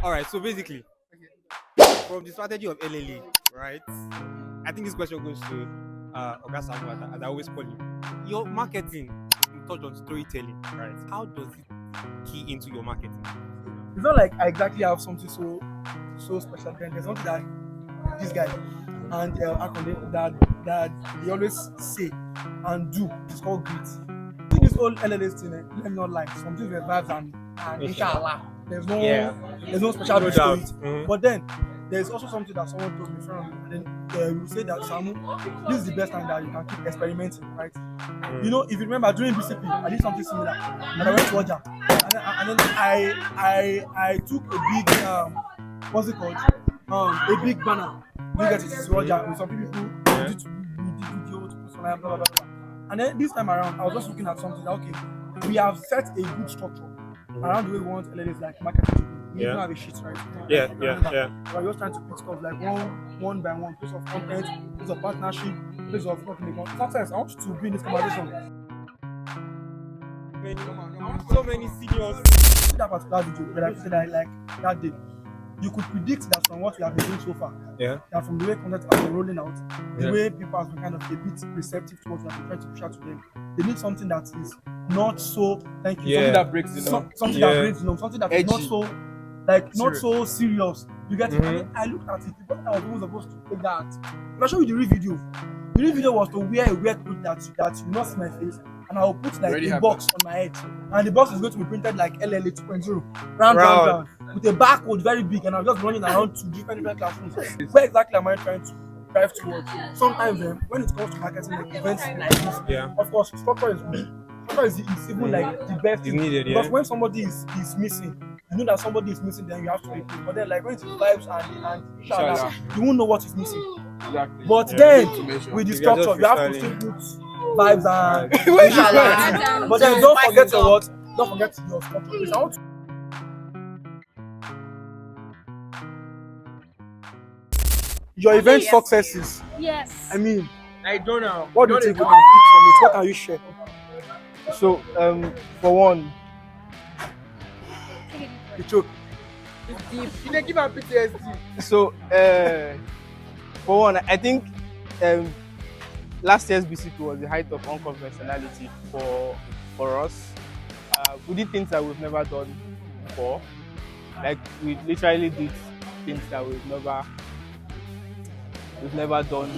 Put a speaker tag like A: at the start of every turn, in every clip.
A: All right. So basically, from the strategy of LLA, right? I think this question goes to Oga Saamu, as I always call him. Your marketing, you touch on storytelling, right? How does it key into your marketing?
B: It's not like I exactly have something so special. Then there's something that this guy and Akonde that they always say and do. It's called grit. See this whole LLS thing, let me not lie. Some things were vibes and inshallah. There's no special
A: No
B: twist to
A: doubt.
B: it.
A: Mhm.
B: But then there's also something that someone told me in front of me, and then we say that Saamu, this is the best time that you can keep experimenting, right? You know, if you remember during BCP, I did something similar, and I went to Oja, and then I took a big what's it called? A big banner. You get it to Oja with some people who did video to post online, blah blah blah. And then this time around, I was just looking at something that okay, we have set a good structure around the way we want LLAs like marketing to be. We don't have a sheet, right?
A: Yeah.
B: We're just trying to pick stuff like one by one, piece of content, piece of partnership, piece of company. Sometimes I want you to be in this conversation.
A: So many seniors.
B: See that particular video, but I said that like that day, you could predict that from what we have been doing so far, that from the way content has been rolling out, the way people have been kind of a bit receptive to what we have been trying to push out to them, they need something that is not so
C: something that breaks the norm.
B: Something that breaks the norm, something that is not so not so serious. You get it? And I looked at it, the person that was even supposed to take that. I'll show you the real video. The real video was to wear a weird clothes that you not see my face, and I'll put like a box on my head, and the box is going to be printed like LLA 2.0 round with a barcode very big, and I'm just running around to different classrooms. Where exactly am I trying to drive towards? Sometimes when it comes to marketing, like events like this, of course structure is good. Structure is even like the best thing,
A: needed,
B: because when somebody is missing, you know that somebody is missing, then you have to replace. But then like when it's vibes and inshallah, you won't know what is missing.
C: Exactly.
B: But then with the structure, you have to still put vibes and inshallah. But then don't forget your what? Don't forget your structure. Please, I want to your event successes.
D: Yes.
B: I mean,
C: I don't know.
B: what do you think we can pick from it? What can you share?
E: So, for one,
B: The joke.
C: You didn't give her PTSD.
E: so for one, I think last year's BCP was the height of unconventionality for us. We did things that we've never done before. Like we literally did things that we've never done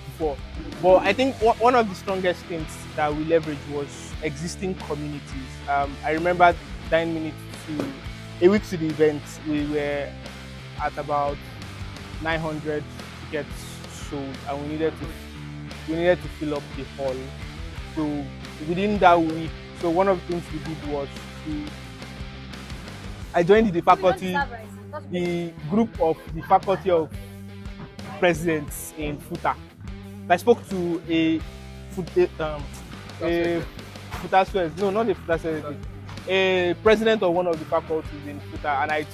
E: before. But I think one of the strongest things that we leveraged was existing communities. I remember 9 minutes to a week to the event, we were at about 900 tickets sold, and we needed to fill up the hall. So within that week, so one of the things we did was I joined the faculty, the group of the faculty of presidents in FUTA. I spoke to a president of one of the faculties in FUTA, and I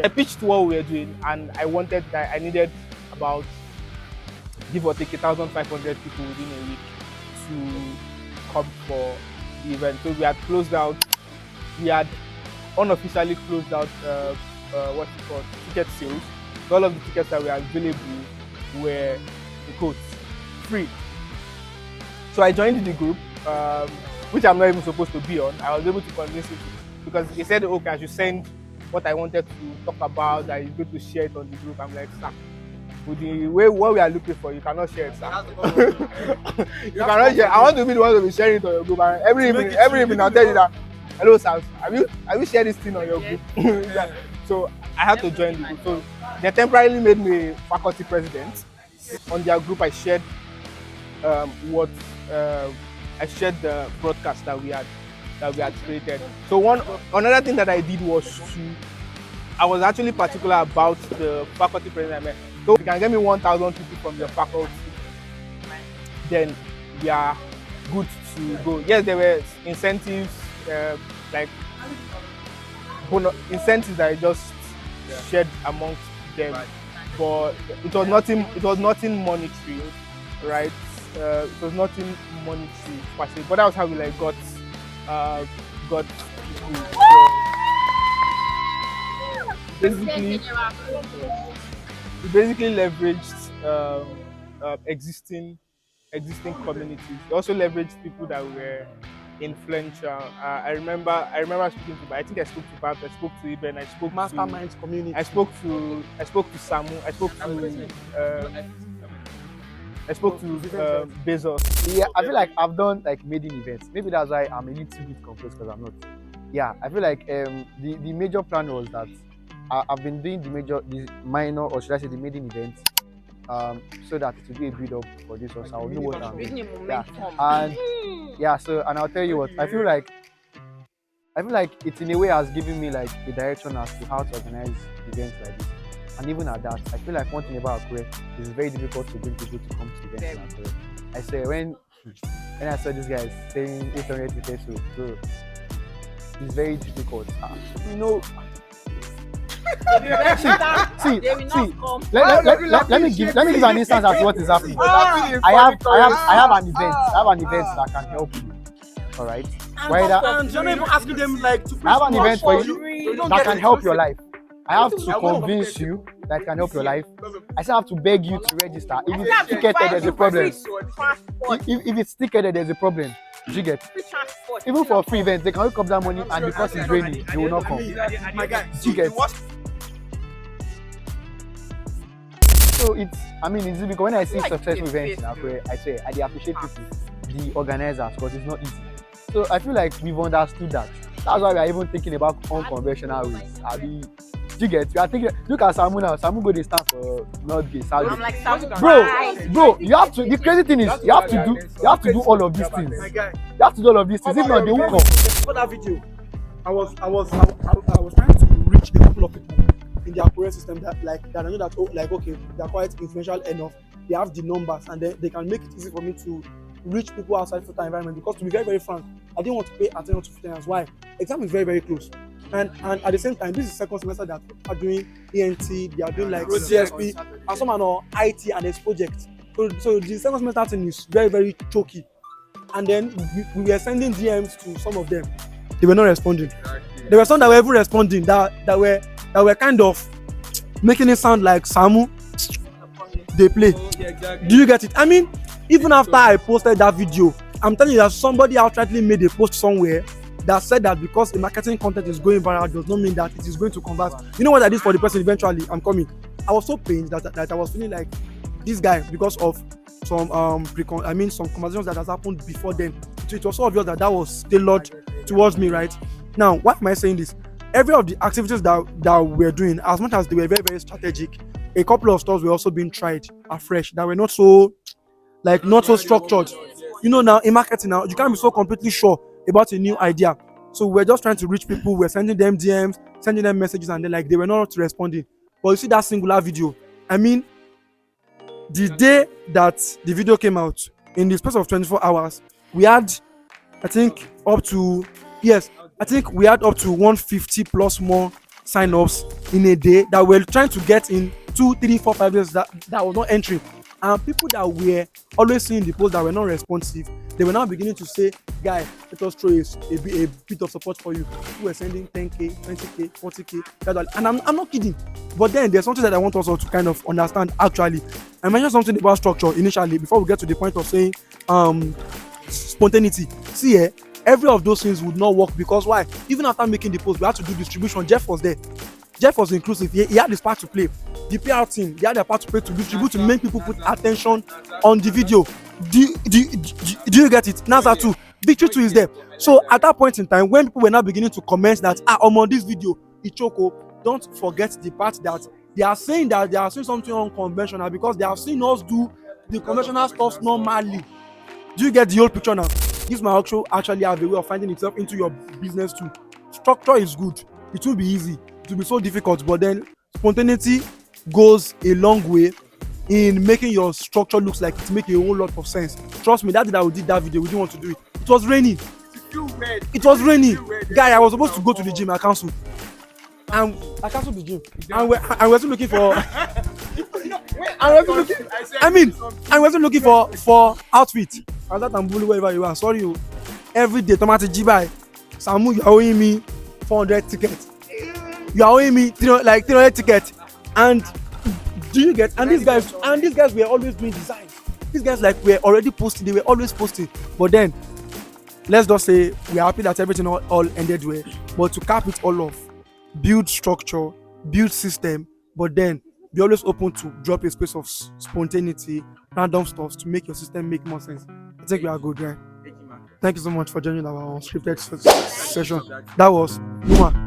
E: pitched what we were doing, and I needed about give or take 1,500 people within a week to come for the event. So we had unofficially closed out ticket sales. So all of the tickets that were available were in quotes free. So I joined the group, which I'm not even supposed to be on. I was able to convince it because he said, okay, I should send what I wanted to talk about, that he's going to share it on the group. I'm like, sir, with the way what we are looking for, you cannot share it, sir. You cannot share. I want to be the one to be sharing it on your group. And every evening I'll tell you that, hello, sir, have you shared this thing on your group? Yeah. So I had to join the group. So they temporarily made me faculty president. On their group, I shared the broadcast that we had created. So another thing that I did was I was actually particular about the faculty president I met. So if you can get me 1,000 people from your faculty, then we are good to go. Yes, there were incentives, like incentives that I just shared amongst them, but it was nothing monetary, right? It was nothing monetary per se, but that was how we got. basically leveraged existing communities. They also leveraged people that were influential. I remember speaking to, I think I spoke to Bab, I spoke to Iben, I spoke
B: Masterminds community.
E: I spoke to Saamu, I spoke to Bezos.
D: Yeah, I feel like I've done like maiden events. Maybe that's why I'm a little bit confused because I'm not. Yeah, I feel like the major plan was that I've been doing the minor, or should I say the maiden events, so that it will be a build up for this one. So I'll know what I'm doing. Yeah, and yeah, so and I'll tell you what I feel like it in a way has given me like a direction as to how to organize events like this. And even at that, I feel like one thing about Akure is very difficult to bring people to come to events in Akure. I say when I saw this guy saying 800 tickets, so bro, it's very difficult. You know. See. Let me give an instance as to what is happening. I have an event that can help you. All right.
B: And you're not even asking them like to.
D: I have an event for you that can help your life. I have to convince you that it can help your life. I still have to beg you to register. If it's ticketed, there's a problem. If it's ticketed, there's a problem. You get? Even for free events, they can wake up that money and because it's raining, they will not come. You get? So it's easy because when I see successful events in Akure, I they appreciate people, the organizers, because it's not easy. So I feel like we've understood that. That's why we are even thinking about unconventional ways. You get? We are thinking. Look at Saamu now. Saamu go dey stand for North Gate, South
F: I'm
D: Gate.
F: like, Saamu,
D: Bro, you have to. The crazy thing is, you have to do all of these things.
B: My guy.
D: You have to do all of these things. If not, they won't come.
B: For that video, I was trying to reach a couple of people in their Akure system that I know that okay, they're quite influential enough. They have the numbers and they can make it easy for me to reach people outside Futa environment. Because to be very, very frank, I didn't want to pay attention to Futanians. Why? Exam is very, very close. And at the same time, this is the second semester that are doing ENT, they are doing like CSP, and some are on IT and this project. So the second semester thing is very, very choky. And then we were sending DMs to some of them. They were not responding. There were some that were even responding that were kind of making it sound like Saamu, they play. Do you get it? I mean, even after I posted that video, I'm telling you that somebody outrightly made a post somewhere that said that because the marketing content is going viral does not mean that it is going to convert. You know what I did for the person eventually? I'm coming. I was so pained that I was feeling like this guy, because of some some conversations that has happened before then. It was so obvious that was tailored towards me, right? Now, why am I saying this? Every of the activities that we're doing, as much as they were very, very strategic, a couple of stores were also being tried afresh that were not so structured. You know, now in marketing now, you can't be so completely sure about a new idea. So we're just trying to reach people. We're sending them DMs, sending them messages, and then they were not responding. But you see that singular video. I mean, the day that the video came out, in the space of 24 hours, we had, I think, up to 150 plus more sign-ups in a day that we're trying to get in 2, 3, 4, 5 days that was not entering. And people that were always seeing the posts that were not responsive, they were now beginning to say, guy, let us throw a bit of support for you. People were sending 10k, 20k, 40k, and I'm not kidding. But then there's something that I want us all to kind of understand actually. I mentioned something about structure initially before we get to the point of saying spontaneity. See, every of those things would not work because why? Even after making the post, we had to do distribution. Jeff was there. Jeff was inclusive. He had his part to play. The PR team, they had their part to play to distribute, to make people put attention on the video. Do you get it? NASA 2, Victory 2 is there. So at that point in time, when people were now beginning to comment that on this video, Ichoko, don't forget the part that they are saying something unconventional because they have seen us do the conventional stuff normally. Do you get the whole picture now? This might actually have a way of finding itself into your business too. Structure is good. It will be easy. It will be so difficult, but then spontaneity goes a long way in making your structure looks like it makes a whole lot of sense. Trust me, that day that we did that video, we didn't want to do it. It was raining. It was raining. Guy, I was supposed to go to the gym. I canceled. And I canceled the gym. And we're still looking for. we're still looking for outfit. And that I'm bullying wherever you are. Sorry, you. Every day, Tomati Jibai, Saamu, you're owing me 400 tickets. you are owing me 300 tickets, and do you get? And these guys were always doing design. These guys like were already posting. They were always posting. But then, let's just say we are happy that everything all ended well. But to cap it all off, build structure, build system, but then be always open to drop a space of spontaneity, random stuff to make your system make more sense. I think we are good, right? Thank you so much for joining our unscripted session. That was Numa.